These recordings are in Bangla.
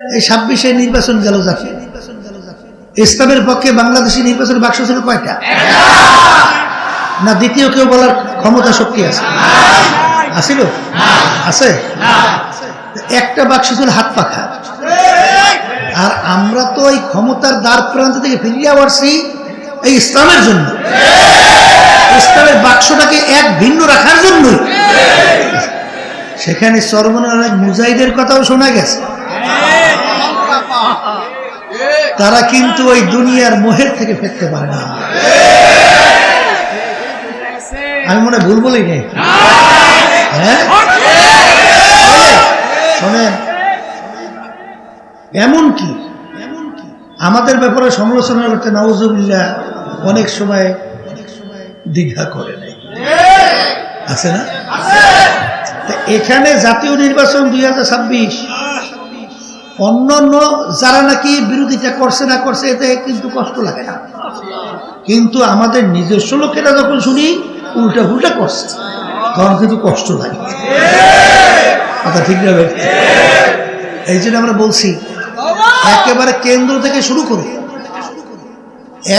এই 26-এ নির্বাচন গেল যাকে ইসলামের পক্ষে বাংলাদেশি নির্বাচন বাক্স ছিল কয়টা? না দ্বিতীয় কেউ বলার ক্ষমতা শক্তি আছে? আছিল? আছে? একটা বাক্স ছিল হাত পাখা। আর আমরা তো এই ক্ষমতার দ্বার প্রান্ত থেকে ফিরিয়ে আসছি এই ইসলামের জন্য, ইসলামের বাক্সটাকে এক ভিন্ন রাখার জন্য। সেখানে চরমনের অনেক মুজাহিদের কথাও শোনা গেছে। তারা কিন্তু ওই দুনিয়ার মোহের থেকে ফিরতে পারে না। আমি মনে ভুল বলি নেই? হ্যাঁ, শোনেন, এমনকি আমাদের ব্যাপারে সমালোচনা করতে নাউজুবিল্লাহ অনেক সময় দ্বিধা করে নেই, আছে না? এখানে জাতীয় নির্বাচন 2026 অন্যান্য যারা নাকি বিরোধিতা করছে না করছে এতে কিন্তু কষ্ট লাগে না, কিন্তু আমাদের নিজস্ব লোকেরা যখন শুনি উল্টা উল্টা করছে তখন কিন্তু কষ্ট লাগে। কথা ঠিক না? এই জন্য আমরা বলছি একেবারে কেন্দ্র থেকে শুরু করে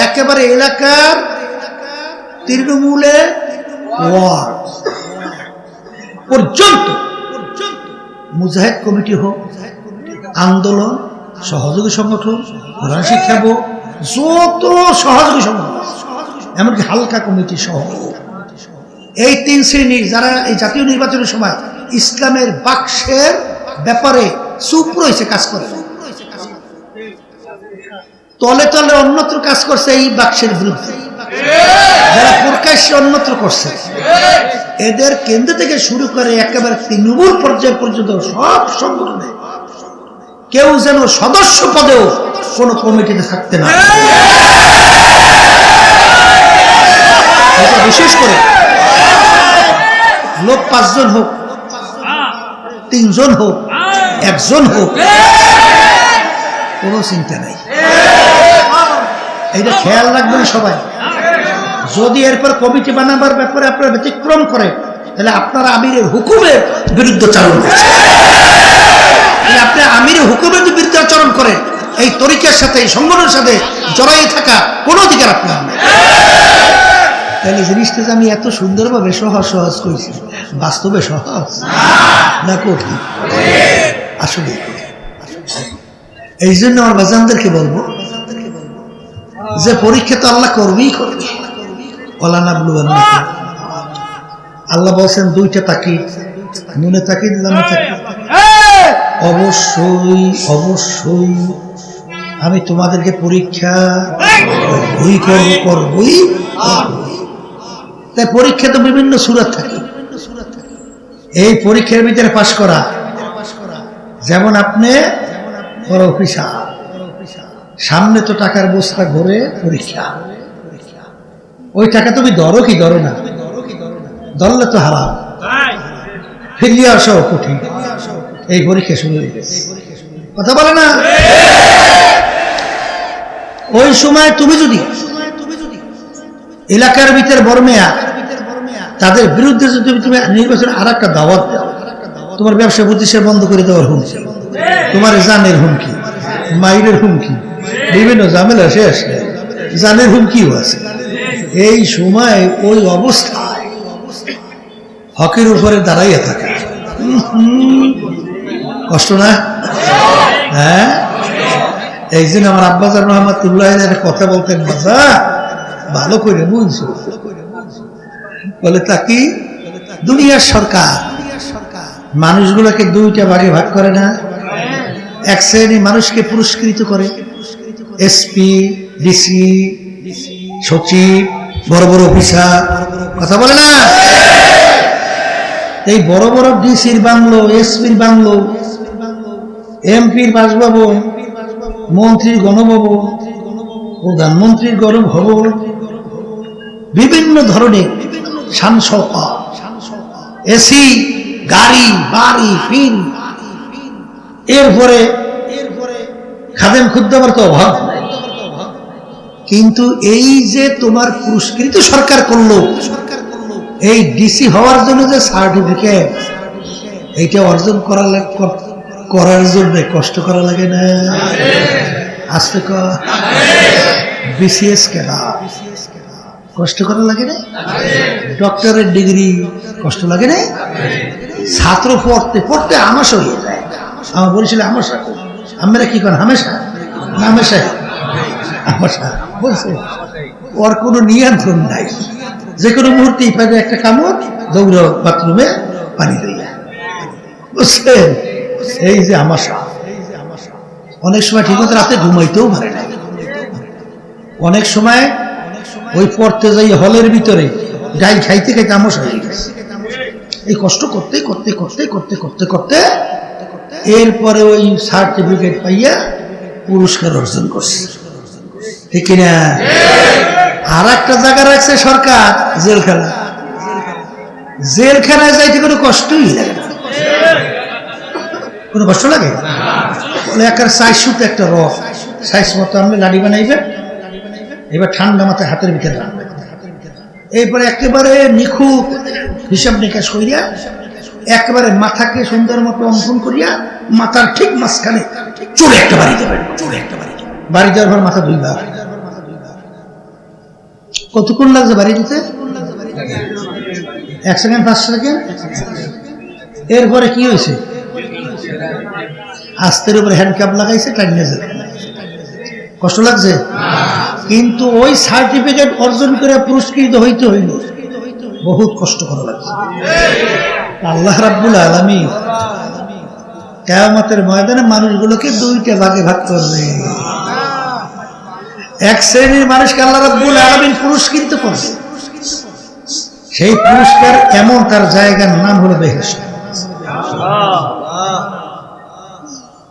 একেবারে এলাকার তৃণমূলে ওয়ার্ড পর্যন্ত মুজাহিদ কমিটি হোক, আন্দোলন, সহযোগী সংগঠন, কোরআন শিক্ষা বোর্ড, যত সহযোগী সংগঠন, এমনকি হালকা কমিটি সহ এই 3 শ্রেণীর যারা এই জাতীয় নির্বাচনের সময় ইসলামের বাক্সের ব্যাপারে চুপ রয়েছে, কাজ করে তলে তলে অন্যত্র কাজ করছে এই বাক্সের বিরুদ্ধে, যারা প্রকাশ্যে অন্যত্র করছে, এদের কেন্দ্র থেকে শুরু করে একেবারে তৃণমূল পর্যায় পর্যন্ত সব সংগঠনে কেউ যেন সদস্য পদেও কোন কমিটিতে থাকতে না। বিশেষ করে লোক 5 জন হোক, 3 জন হোক, 1 জন হোক, কোনো চিন্তা নাই। এইটা খেয়াল রাখবেন সবাই। যদি এরপর কমিটি বানাবার ব্যাপারে আপনারা ব্যতিক্রম করে তাহলে আপনারা আমিরের হুকুমের বিরুদ্ধাচরণ করছেন। আপনি আমিরের হুকুমের বিরুদ্ধাচরণ করেন, এই তরিকার সাথে এই সংগঠনের সাথে জড়াই থাকা কোনো অধিকার আপনার নেই। তাহলে জিনিসটা যে আমি এত সুন্দরভাবে সহজ সহজ করেছি, বাস্তবে সহজ না কঠিন? আসলে এই জন্য আমার বাজানদেরকে বলবো যে পরীক্ষা তো আল্লাহ করবেই করবে। আল্লাহ বলছেন 2টা তাকিদ, নুনে তাকিদ, লামে তাকিদ। অবশ্যই অবশ্যই আমি তোমাদেরকে পরীক্ষা করবই। তাই পরীক্ষা তো বিভিন্ন সূরত থাকে, এই পরীক্ষার ভিতরে পাশ করা। যেমন আপনি বড় অফিসার, সামনে তো টাকার বস্তা ঘুরে পরীক্ষা, ওই টাকা তুমি ধরো কি ধরো না, ধরলে তো হারাম, ফিরিয়ে আসাও কঠিন। এই পরীক্ষা শুরু হয়ে গেছে, কথা বলে না? ওই সময় তুমি যদি এলাকার ভিতরে বড় মেয়া তাদের বিরুদ্ধে যদি তুমি নির্বাচন আর একটা দাওয়াত দাও, তোমার ব্যবসা প্রতিষ্ঠান বন্ধ করে দেওয়ার হুমকি, তোমার জানের হুমকি, মাইরের হুমকি, বিভিন্ন ঝামেলা শেষ, জানের হুমকিও আছে। এই সময় ওই অবস্থায় হকের উপরে দাঁড়াইয়া থাকা কষ্ট না? হ্যাঁ, এই জন্য আমার আব্বাজান রহমাতুল্লাহ কথা বলতেন, বাজা ভালো করে বুঝছো, বলে তা কি দুনিয়ার সরকার মানুষগুলোকে 2টা ভাগে ভাগ করে না, এক শ্রেণী মানুষকে পুরস্কৃত করে, এসপি, ডিসি, সচিব, বড় বড় অফিসার, কথা বলে না? এই বড় বড় ডিসির বাংলো, এসপির বাংলো, এমপির বাসভবন, মন্ত্রীর গণভবন, প্রধানমন্ত্রীর গণভবন, বিভিন্ন ধরনের শানশৌকত, এসি, গাড়ি, বাড়ি, ফিন, এরপরে খাদেম খুদ্দামের তো অভাব নাই। কিন্তু এই যে তোমার পুরস্কৃত সরকার করলো, এই ডিসি হওয়ার জন্য যে সার্টিফিকেট, এইটা অর্জন করার জন্য কষ্ট করা লাগে না? আসতে বিসিএস কেনা কষ্ট করা লাগে না? ডক্টরের ডিগ্রি কষ্ট লাগে না? ছাত্র পড়তে পড়তে আমাশা হয়ে যায়। আমার বলেছিল আমাশা, আমরা কি করেন হামেশা না হামেশাই আমাশা বলছে। ওর কোনো নিয়ন্ত্রণ নাই, যে কোনো মুহূর্তেই পাবে একটা কামড়, দৌড় বাথরুমে পানি দিয়া, বুঝছেন? এই যে আমাশা, অনেক সময় ঠিক মতো রাতে ঘুমাইতেও পারে না। অনেক সময় ওই পড়তে যাই হলের ভিতরে ডাইল খাইতে খাইতে আমাশা হয়ে গেছে। এই কষ্ট করতে করতে করতে করতে করতে করতে এরপরে ওই সার্টিফিকেট পাইয়া পুরস্কার অর্জন করছে, ঠিক কিনা? আর একটা জায়গা রাখছে সরকার জেলখানা। জেলখানায় যাইতে কোনো কষ্টই লাগে না। কোনো কষ্ট লাগে? বলে একার সাইজ সুতো একটা রফ সাইজ মতো আপনি লাড়ি বানাইবেন, এবার ঠান্ডা মাথায় হাতের ভিতরে রাখবেন, এরপরে একেবারে নিখুঁত হিসাব নিকাশ করিয়া একেবারে মাথাকে সুন্দর মতো অঙ্কন করিয়া মাথার ঠিক মাঝখানে চুলে একটা বাড়ি দেবেন। বাড়ি দেওয়ার পর মাথা দুইবার। কতক্ষণ লাগছে বাড়ি দিতে? 1 সেকেন্ড 5 সেকেন্ড। এরপরে কি হয়েছে? আস্তের উপরে হ্যান্ডকাপ লাগাইছে, টাইনে যাবে। কষ্ট লাগছে, কিন্তু ওই সার্টিফিকেট অর্জন করে পুরস্কৃত হইতে হইল বহুত কষ্ট করা লাগছে। আল্লাহ রাব্বুল আলামিন কিয়ামতের ময়দানে মানুষগুলোকে 2টা ভাগে ভাগ করবে। এক শ্রেণীর মানুষকে আল্লাহ রাব্বুল আলামিন পুরস্কৃত করবে, সেই পুরস্কার এমন, তার জায়গার নাম হলো বেহেশত।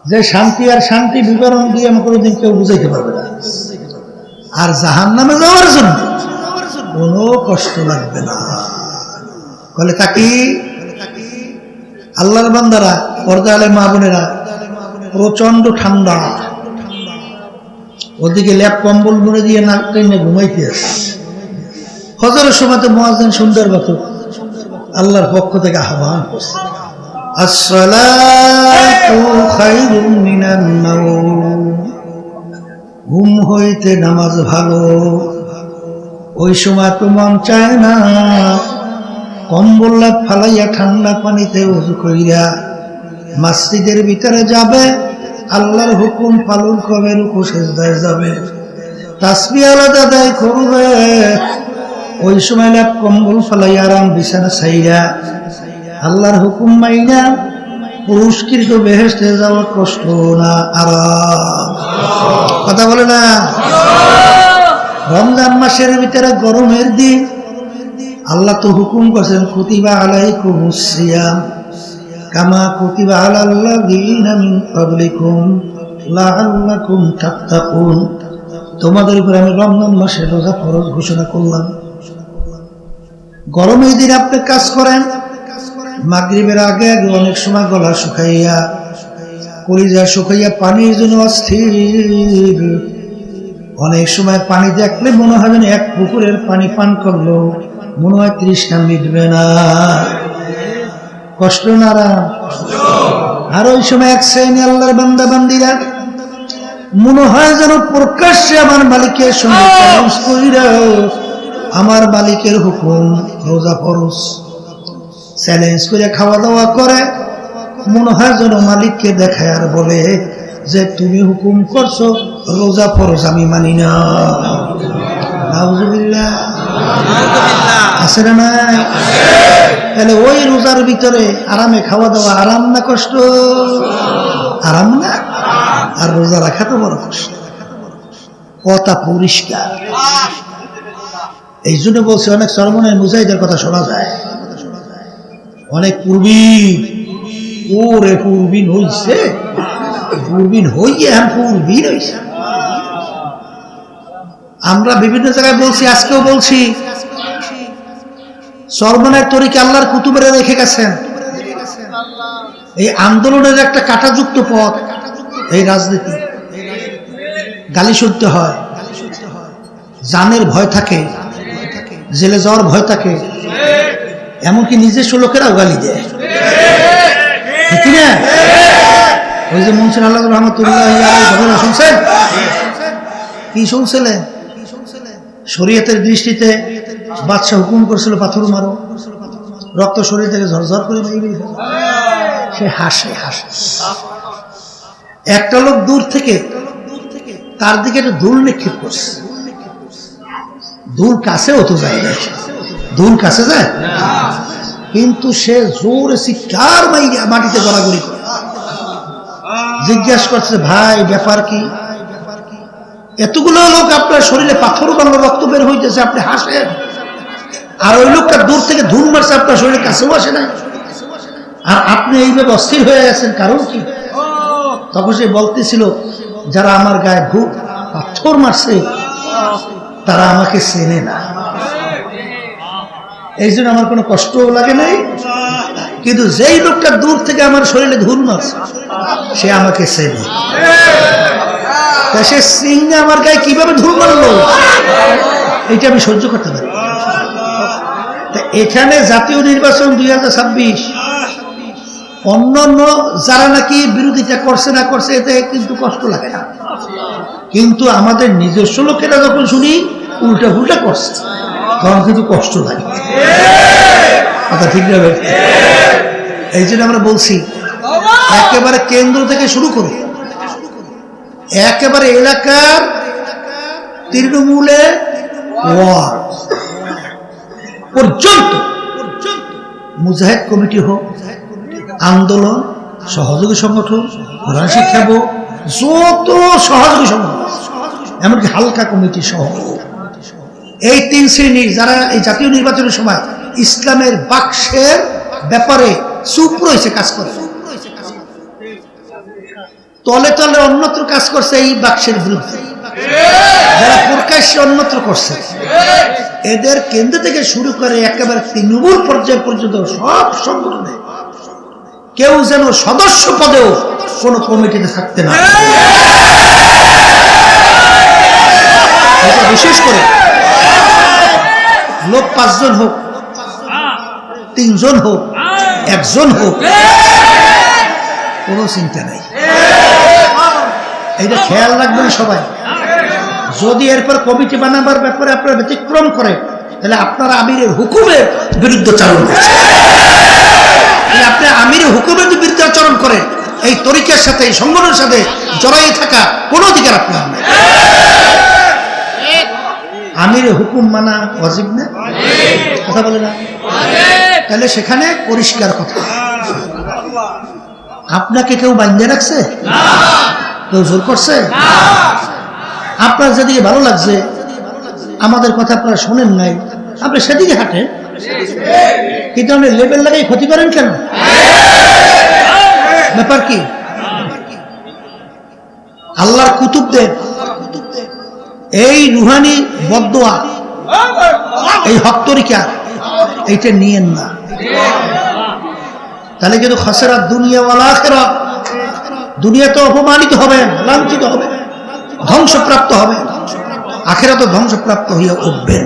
যে শান্তি আর শান্তি বিবরণ দিয়ে আমি কোনোদিন কেউ বুঝাইতে পারবে না। আর জাহান্নামে যাওয়ার জন্য কোনো কষ্ট লাগবে না। বলে তাকি আল্লাহর বান্দারা, পর্দা আলে মা বোনেরা, প্রচন্ড ঠান্ডা, ওদিকে ল্যাপ কম্বল মুড়ে দিয়ে নাক টেনে ঘুমাইতে আসে। ফজরের সময় তো মুয়াজ্জিন সুন্দর বাত আল্লাহর পক্ষ থেকে আহ্বান করছে, আসসালাতু খায়রুম মিনান নাওম, ঘুম হইতে নামাজ ভালো। ওই সময় তো মন চায় না কম্বল ফালাইয়া ঠান্ডা পানিতে ওযু কইরা মসজিদের ভিতরে যাবে, আল্লাহর হুকুম পালন করবে, রুকু সিজদায় যাবে, তাসবিহ আলাদা আদায় করবে। ওই সময় ল্যাপ কম্বল ফালাইয়া আরাম বিছানা ছাইরা আল্লাহর হুকুম মাইনা পুরস্কৃত বেহেশতে যাওয়া কষ্ট না আরাম? কথা বলে না? রমজান মাসের ভিতরে গরমের দিন আল্লাহ তো হুকুম করছেন, কুতিবা আলাইকুমুস সিয়াম কামা কুতিবা আলাল্লাযীনা মিন ক্বাবলিকুম লাআল্লাকুম তাত্তাকুন। তোমাদের উপর আমি রমজান মাসে রোজা ফরজ ঘোষণা করলাম। গরমের দিন আপনি কাজ করেন, মাগরিবের আগে আগে অনেক সময় গলা শুকাইয়া, কলিজা শুকাইয়া পানির জন্য অস্থির। অনেক সময় পানি দেখলে মনে হয় যেন এক পুকুরের পানি পান করলো, মনে হয় তৃষ্ণা মিটবে না। কষ্ট না আরাম? আর ওই সময় এক শ্রেণী আল্লাহর বান্দা বান্দিরা মনে হয় যেন প্রকাশ্যে আমার মালিকের সঙ্গে চ্যালেঞ্জ কইরা আমার মালিকের হুকুম রোজা ফরজ চ্যালেঞ্জ করে খাওয়া দাওয়া করে। মনে হয় যেন মালিককে দেখায় আর বলে যে তুমি হুকুম করছো রোজা ফরজ, আমি মানি না। নাউজুবিল্লাহ। আছে না নাই? তাহলে ওই রোজার ভিতরে আরামে খাওয়া দাওয়া আরাম না কষ্ট? আরাম না? আর রোজা রাখা তো বড় কষ্ট। কথা পরিষ্কার। এই জন্য বলছে অনেক সরমনের মুজাহিদের কথা শোনা যায়, অনেক পূর্বীন, ওরে পূর্বীন হইছে, পূর্বীন হইয়ে এখন পূর্বীন হইছে। আমরা বিভিন্ন জায়গায় বলছি, আজকেও বলছি, সরমনের তরিকা আল্লাহর কুতুবেরা রেখে গেছেন। এই আন্দোলনের একটা কাঁটাযুক্ত পথ এই রাজনীতি। গালি শুনতে হয়, জানের ভয় থাকে, জেলে যাওয়ার ভয় থাকে, এমনকি নিজস্ব লোকেরাও গালি দেয়, ঠিক না? ওই যে মুনসির আল্লাহ রহমতুল্লাহ ঘটনা শুনছেন? কি শুনছিলেন? শরীয়তের দৃষ্টিতে বাদশাহ হুকুম করেছিল পাথর মারো, রক্ত শরীর থেকে ঝরঝর করে সে হাসে হাসে। একটা লোক দূর থেকে তার দিকে একটা ধুল নিক্ষেপ করছে, ধুল কাছেও তো যায় না, ধুল কাছে যায়, কিন্তু সে জোরে চিৎকার মাটিতে গড়াগড়ি করে জিজ্ঞাসা করছে, ভাই ব্যাপার কি? এতগুলো লোক আপনার শরীরে পাথর বাংলা রক্ত বের হইতেছে, আপনি হাসেন, আর ওই লোকটা দূর থেকে ধুল মারছে, আপনার শরীরের কাছেও আসে নাই, আর আপনি এইভাবে অস্থির হয়ে গেছেন, কারণ কি? তখন সে বলতেছিল, যারা আমার গায়ে পাথর মারছে তারা আমাকে চেনে না, এই জন্য আমার কোনো কষ্টও লাগে নাই, কিন্তু যেই লোকটা দূর থেকে আমার শরীরে ধুল মারছে সে আমাকে চেনে। সে সিংহে আমার গায়ে কিভাবে ধুল মারলো এটা আমি সহ্য করতে পারি। এখানে জাতীয় নির্বাচন 2026 অন্যান্য যারা নাকি বিরোধিতা করছে না করছে এতে কিন্তু কষ্ট লাগে না, কিন্তু আমাদের নিজস্ব লোকেরা যখন শুনি উল্টা ফুলটা করছে তখন কিন্তু কষ্ট লাগে। কথা ঠিক না? এই জন্য আমরা বলছি একেবারে কেন্দ্র থেকে শুরু করে একেবারে এলাকার তৃণমূলে ওয়ার্ড পর্যন্ত মুজাহিদ কমিটি হোক, আন্দোলন, সহযোগী সংগঠন, কোরআন শিক্ষা বোর্ড, যত সহযোগী সংগঠন, এমনকি হালকা কমিটি সহ এই 3 শ্রেণীর যারা এই জাতীয় নির্বাচনের সময় ইসলামের বাক্সের ব্যাপারে চুপ রয়েছে, কাজ করে, তলে তলে অন্যত্র কাজ করছে এই বাক্সের বিরুদ্ধে, যারা প্রকাশ্যে অন্যত্র করছে, এদের কেন্দ্র থেকে শুরু করে একেবারে তৃণমূল পর্যায় পর্যন্ত সব সংগঠনে কেউ যেন সদস্য পদেও কোন কমিটিতে থাকতে না। বিশেষ করে লোক 5 জন হোক, 3 জন হোক, 1 জন হোক, কোনো চিন্তা নাই, এইটা খেয়াল রাখবেন সবাই। যদি এরপর কমিটি বানাবার ব্যাপারে আপনারা ব্যতিক্রম করে তাহলে আপনারা আমিরের হুকুমের বিরুদ্ধাচরণ করছেন। আপনি আমিরের হুকুমের বিরুদ্ধাচরণ করেন, এই তরিকার সাথে এই সংগঠনের সাথে জড়াই থাকা কোনো অধিকার আপনার নেই। আমিরের হুকুম মানা ওয়াজিব না? কথা বলে না? তাহলে সেখানে পরিষ্কার কথা, আপনাকে কেউ বাঁধে রাখছে? কেউ জোর করছে? আপনার যেদিকে ভালো লাগছে, আমাদের কথা আপনারা শোনেন নাই, আপনি সেদিকে হাঁটেন, কিন্তু আপনি লেবেল লাগাই ক্ষতি করেন কেন? ব্যাপার কি? আল্লাহর কুতুবদের এই রুহানি বদদোয়া, এই হক তরিকা, এইটা নিয়েন না, তাহলে কিন্তু খাসরাত দুনিয়া ওয়াল আখিরাত, দুনিয়াতে অপমানিত হবেন, লাঞ্ছিত হবেন, ধ্বংসপ্রাপ্ত হবেন, আখিরাতে ধ্বংসপ্রাপ্ত হইয়া উঠবেন।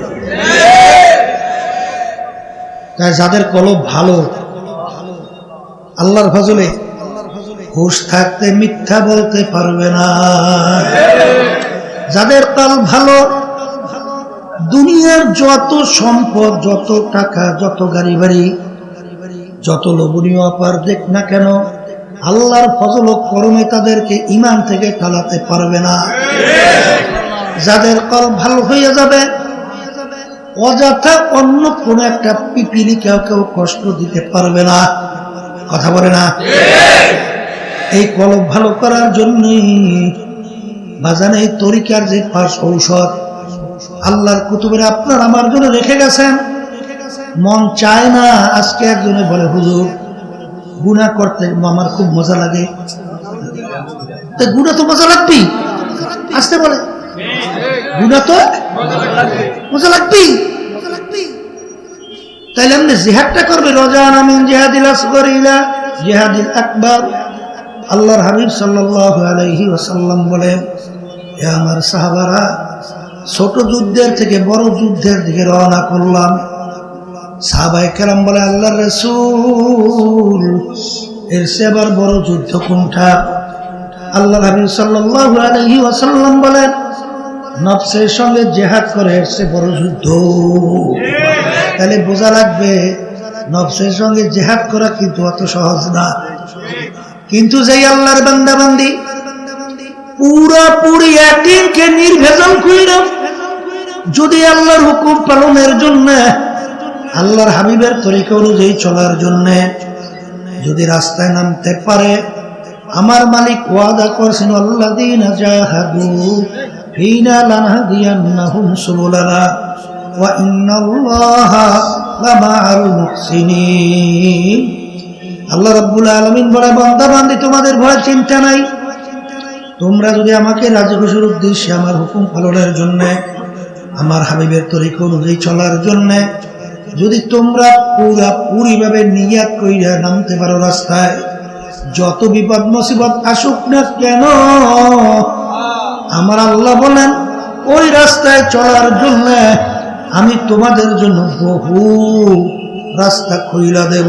তাই যাদের কলব ভালো, আল্লাহর ফজলে হুঁশ থাকতে মিথ্যা বলতে পারবে না, যাদের কলব ভালো, দুনিয়ার যত সম্পদ, যত টাকা, যত গাড়ি বাড়ি, যত লোভনীয় অপার দেখ না কেন, আল্লাহর ফজল ও করমে তাদেরকে ঈমান থেকে টালাতে পারবে না। যাদের কলব ভালো হয়ে যাবে, অযথা অন্য কোন একটা পিপিলি কেউ কষ্ট দিতে পারবে না। কথা বলে না? এই কলব ভালো করার জন্য বাজানে এই তরিকার যে 5 ঔষধ আল্লাহর কুতুবের আপনার আমার জন্য রেখে গেছেন। মন চায় না আজকে একজনে বলে, হুজুর গুনাহ করতে আমার খুব মজা লাগে। তো গুনাহ তো মজা লাগবেই, আসতে বলে গুনাহ তো মজা লাগবেই, তাইলে আপনি জিহাদটা করবে, রজান আমিন জিহাদিল আসগর ইলা জিহাদিল আকবার। আল্লাহর হাবিব সাল্লাল্লাহু আলাইহি ওয়াসাল্লাম বলেন, হে আমার সাহাবারা, ছোট যুদ্ধের থেকে বড় যুদ্ধের দিকে রওনা করলাম। সাহাবায়ে কেরাম বলে, আল্লাহর রাসূল, এর চেয়ে আবার বড় যুদ্ধ কোনটা? আল্লাহ হাবিব সাল্লাল্লাহু আলাইহি ওয়াসাল্লাম বলেন, নফসের সঙ্গে জিহাদ করে এসে বড় যুদ্ধ। তাহলে বোঝা লাগবে নফসের সঙ্গে জিহাদ করা কিন্তু অত সহজ না। কিন্তু যেই আল্লাহর বান্দা বান্দি পুরাপুরি ইয়াকিনকে নির্ভেজাল কইরা যদি আল্লাহর হুকুম পালনের জন্য, আল্লাহর হাবিবের তরিকা অনুযায়ী চলার জন্য যদি রাস্তায় নামতে পারে, আমার মালিক ওয়াদা করছেন, আল্লাযীনা জাহাদু ফীনা লানাহদিয়ান্নাহুম সুবুলানা ওয়া ইন্নাল্লাহা লামাআল মুহসিনিন। আল্লাহ রাব্বুল আলামিন বলে, বান্দা বান্দি তোমাদের ভয় চিন্তা নাই, তোমরা যদি আমাকে রাজি খুশির উদ্দেশ্যে আমার হুকুম পালনের জন্য, আমার হাবিবের তরিকা অনুযায়ী চলার জন্য যদি তোমরা পুরাপুরি ভাবে নিয়াত কইরা নামতে পারো রাস্তায়, যত বিপদ মুসিবত আসুক না কেন, আমার আল্লাহ বলেন ওই রাস্তায় চলার জন্য আমি তোমাদের জন্য বহু রাস্তা খুইলা দেব।